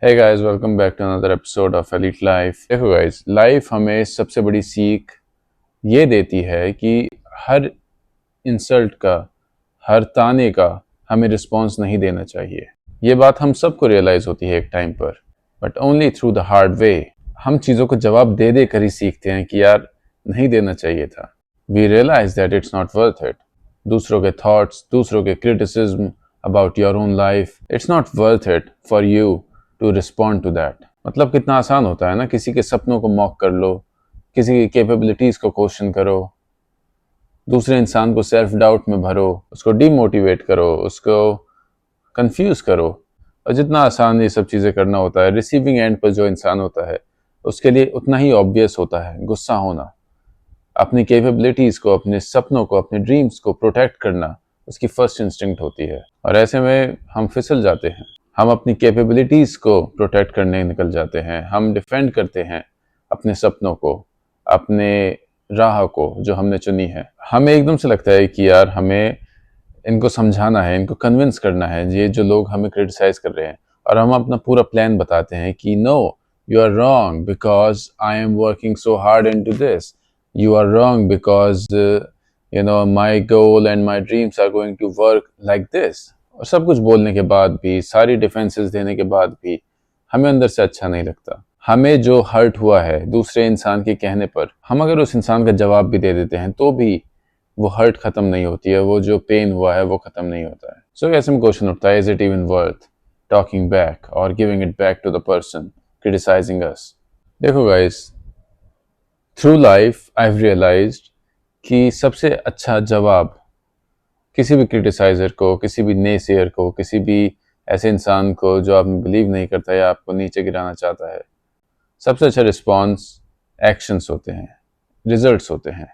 Hey guys, welcome back to another episode of Elite Life। देखो guys, life हमें सबसे बड़ी सीख ये देती है कि हर इंसल्ट का, हर ताने का हमें रिस्पॉन्स नहीं देना चाहिए। ये बात हम सबको रियलाइज होती है एक टाइम पर, but only through the hard way. हम चीज़ों को जवाब दे दे कर ही सीखते हैं कि यार नहीं देना चाहिए था। We realise that it's not worth it. दूसरों के थॉट्स, दूसरों के criticism about your own life, it's not worth it for you to respond to that. मतलब कितना आसान होता है ना, किसी के सपनों को मॉक कर लो, किसी की कैपेबिलिटीज को क्वेश्चन करो, दूसरे इंसान को सेल्फ डाउट में भरो, उसको डीमोटिवेट करो, उसको कंफ्यूज करो। और जितना आसान ये सब चीज़ें करना होता है, रिसीविंग एंड पर जो इंसान होता है उसके लिए उतना ही ऑब्वियस होता है गुस्सा होना। अपनी कैपेबिलिटीज को, अपने सपनों को, अपने ड्रीम्स को प्रोटेक्ट करना उसकी फर्स्ट इंस्टिंक्ट होती है, और ऐसे में हम फिसल जाते हैं। हम अपनी कैपेबिलिटीज को प्रोटेक्ट करने निकल जाते हैं, हम डिफेंड करते हैं अपने सपनों को, अपने राह को जो हमने चुनी है। हमें एकदम से लगता है कि यार हमें इनको समझाना है, इनको कन्विंस करना है, ये जो लोग हमें क्रिटिसाइज कर रहे हैं, और हम अपना पूरा प्लान बताते हैं कि no, you are wrong because I am working so hard into this, you are wrong because my goal and my dreams are going to work like this। और सब कुछ बोलने के बाद भी, सारी डिफेंसेस देने के बाद भी हमें अंदर से अच्छा नहीं लगता। हमें जो हर्ट हुआ है दूसरे इंसान के कहने पर, हम अगर उस इंसान का जवाब भी दे देते हैं तो भी वो हर्ट खत्म नहीं होती है, वो जो पेन हुआ है वो खत्म नहीं होता है। सो ऐसे में क्वेश्चन उठता है, is it even worth talking back और giving it back to the person criticising us. देखो guys, through life I have realised कि सबसे अच्छा जवाब किसी भी क्रिटिसाइजर को, किसी भी नेसेयर को, किसी भी ऐसे इंसान को जो आप में बिलीव नहीं करता या आपको नीचे गिराना चाहता है, सबसे अच्छा रिस्पॉन्स एक्शंस होते हैं, रिजल्ट्स होते हैं।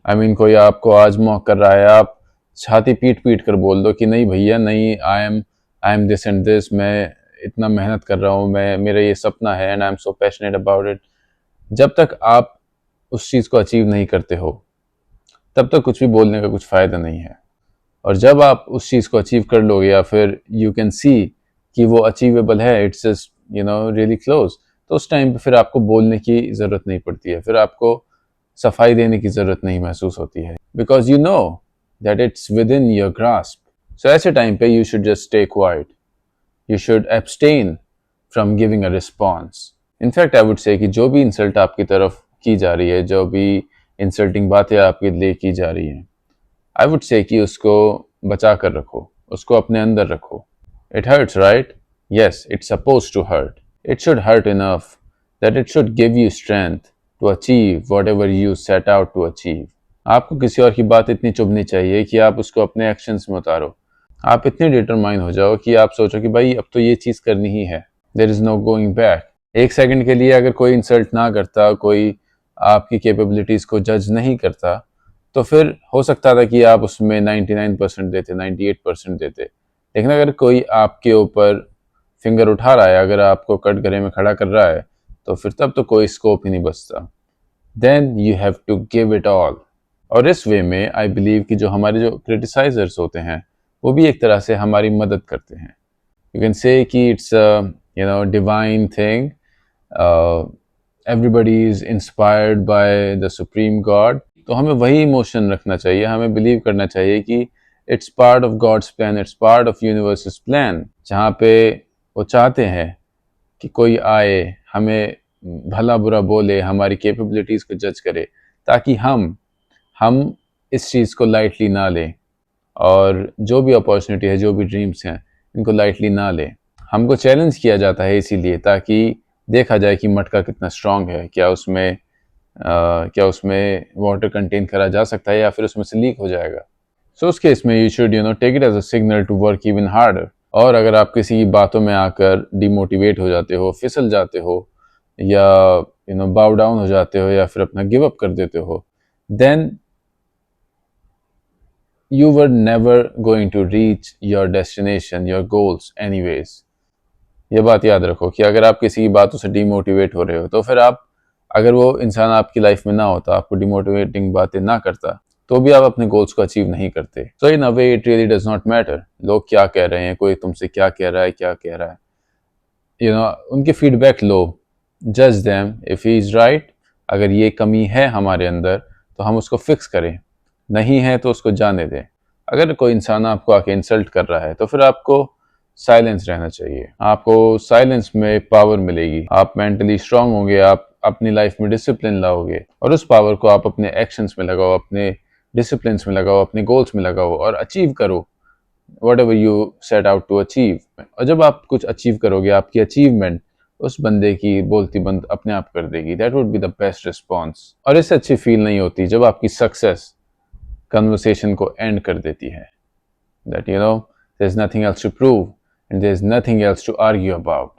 आई मीन कोई आपको आज मॉक कर रहा है, आप छाती पीट पीट कर बोल दो कि नहीं भैया नहीं, I am this and this, मैं इतना मेहनत कर रहा हूँ, मेरा ये सपना है and I am so passionate about it. जब तक आप उस चीज़ को अचीव नहीं करते हो तब तक कुछ भी बोलने का कुछ फ़ायदा नहीं है। और जब आप उस चीज़ को अचीव कर लोगे या फिर यू कैन सी कि वो अचीवेबल है, इट्स जस्ट रियली क्लोज, तो उस टाइम पे फिर आपको बोलने की ज़रूरत नहीं पड़ती है, फिर आपको सफाई देने की ज़रूरत नहीं महसूस होती है, because you know that it's within your grasp. So ऐसे टाइम पे you should just stay quiet, you should abstain from giving a response. In fact I would say कि जो भी इंसल्ट आपकी तरफ की जा रही है, जो भी इंसल्टिंग बातें आपके लिए की जा रही हैं, आई वुड से कि उसको बचा कर रखो, उसको अपने अंदर रखो। It hurts right, yes it's suppose to hurt, it should hurt enough that it should give you strength to achieve whatever you set out to achieve. आपको किसी और की बात इतनी चुभनी चाहिए कि आप उसको अपने एक्शंस में उतारो। आप इतने डिटरमाइन हो जाओ कि आप सोचो कि भाई अब तो ये चीज़ करनी ही है, there is no going back. एक सेकंड के लिए अगर कोई इंसल्ट ना करता, कोई आपकी कैपेबिलिटीज़ को जज नहीं करता, तो फिर हो सकता था कि आप उसमें 99% देते, 98% देते। लेकिन अगर कोई आपके ऊपर फिंगर उठा रहा है, अगर आपको कटघरे में खड़ा कर रहा है, तो फिर तब तो कोई स्कोप ही नहीं बचता। Then you have to give it all. और इस वे में आई बिलीव कि जो हमारे जो क्रिटिसाइजर्स होते हैं वो भी एक तरह से हमारी मदद करते हैं। यू कैन से कि it's divine thing, everybody is inspired by the supreme God। तो हमें वही इमोशन रखना चाहिए, हमें बिलीव करना चाहिए कि it's part of God's plan, it's part of universe plan, जहाँ पे वो चाहते हैं कि कोई आए, हमें भला बुरा बोले, हमारी कैपेबिलिटीज़ को जज करे, ताकि हम इस चीज़ को लाइटली ना लें, और जो भी अपॉर्चुनिटी है, जो भी ड्रीम्स हैं, इनको लाइटली ना लें। हमको चैलेंज किया जाता है इसीलिए, ताकि देखा जाए कि मटका कितना स्ट्रांग है, क्या उसमें वाटर कंटेन करा जा सकता है या फिर उसमें से लीक हो जाएगा। सो उस केस में you should take it as a signal to work even harder. और अगर आप किसी की बातों में आकर डिमोटिवेट हो जाते हो, फिसल जाते हो, या बाउ डाउन हो जाते हो, या फिर अपना गिव अप कर देते हो, then you were never going to reach your destination, your goals anyways। ये बात याद रखो कि अगर आप किसी की बातों से डिमोटिवेट हो रहे हो, तो फिर आप, अगर वो इंसान आपकी लाइफ में ना होता, आपको डिमोटिवेटिंग बातें ना करता, तो भी आप अपने गोल्स को अचीव नहीं करते। So in a way it really does not matter लोग क्या कह रहे हैं, कोई तुमसे क्या कह रहा है, क्या कह रहा है। उनके फीडबैक लो, जज them if he is right. अगर ये कमी है हमारे अंदर तो हम उसको फिक्स करें, नहीं है तो उसको जाने दें। अगर कोई इंसान आपको आके इंसल्ट कर रहा है तो फिर आपको साइलेंस रहना चाहिए। आपको साइलेंस में पावर मिलेगी, आप मेंटली स्ट्रांग होंगे, आप अपनी लाइफ में डिसिप्लिन लाओगे और उस पावर को आप अपने एक्शंस में लगाओ, अपने डिसिप्लिन में लगाओ, अपने गोल्स में लगाओ और अचीव करो whatever you set out to achieve। और जब आप कुछ अचीव करोगे, आपकी अचीवमेंट उस बंदे की बोलती बंद अपने आप कर देगी। That would be the best response. और इससे अच्छी फील नहीं होती जब आपकी सक्सेस कन्वर्सेशन को एंड कर देती है। That there is nothing else to prove and there is nothing else to argue about.